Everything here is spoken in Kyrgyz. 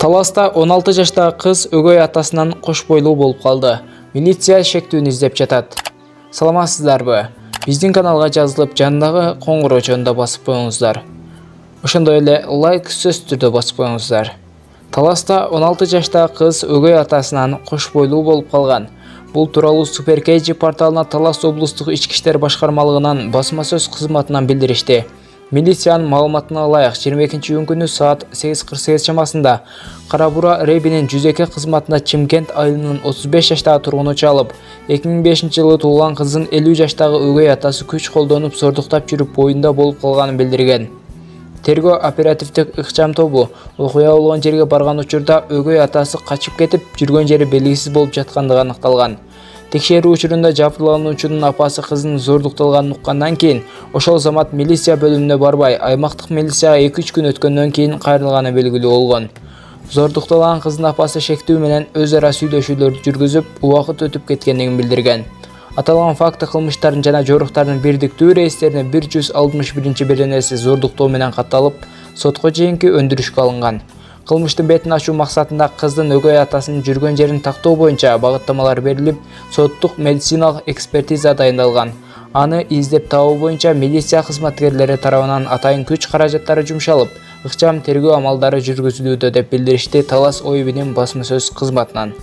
Таласта 16 жаштагы кыз өгөй атасынан кош бойлуу болуп калды. Милиция шектүүнү издеп жатат. Саламатсыздарбы? Биздин каналга жазылып, жандагы коңгуроо чонунда басып коюңуздар. Ошондой эле лайк сөз түрдө басып коюңуздар. Таласта 16 жаштагы кыз өгөй атасынан кош бойлуу болуп калган. Бул тууралуу Суперкейджи порталына Талас облустук ички иштер башкармалыгынан басма сөз кызматынан билдиришти. Милициянын маалыматына ылайык 22 күнү саат 8:48 чамасында Карабура Ребинин 102 кызматына Чимкент айылынын 35 жаштагы тургуну чалып, 2005 жылы туулган кыздын 50 жаштагы өгөй атасы күч колдонуп сордуктап жүрүп боюнда болуп калганын билдирген. Тергөө оперативдик ыкчам тобу окуя болгон жерге барган учурда өгөй атасы качып кетип, жүргөн жери белгисиз болуп жаткандыгы аныкталган. Текшерүү учурунда жабырлануучунун апасы кызынын зордукталганын уккандан кийин, ошол замат милиция бөлүмүнө барбай, аймактык милицияга 2-3 күн өткөндөн кийин кайрылганы белгилүү болгон. Зордукталган кыздын апасы шектүү менен өз ара сүйлөшүүлөрдү жүргүзүп, убакыт өтүп кеткендигин билдирген. Аталган факты кылмыштардын жана жоруктардын бирдиктүү рейстерине 161 беренеси зордуктоо менен катталып, сотко чейинки өндүрүшкө алынган. Кылмыштын бетин ачуу максатында кыздын өгөй атасынын жүргөн жерин тактоо боюнча багыттамалар берилип, соттук медициналык экспертиза дайындалган. Аны издеп табуу боюнча милиция кызматкерлери тарабынан атайын күч каражаттары жумшалып, ыкчам тергөө амалдары жүргүзүлүүдө деп билдиришти Талас ОИБ'нин басма сөз кызматынан.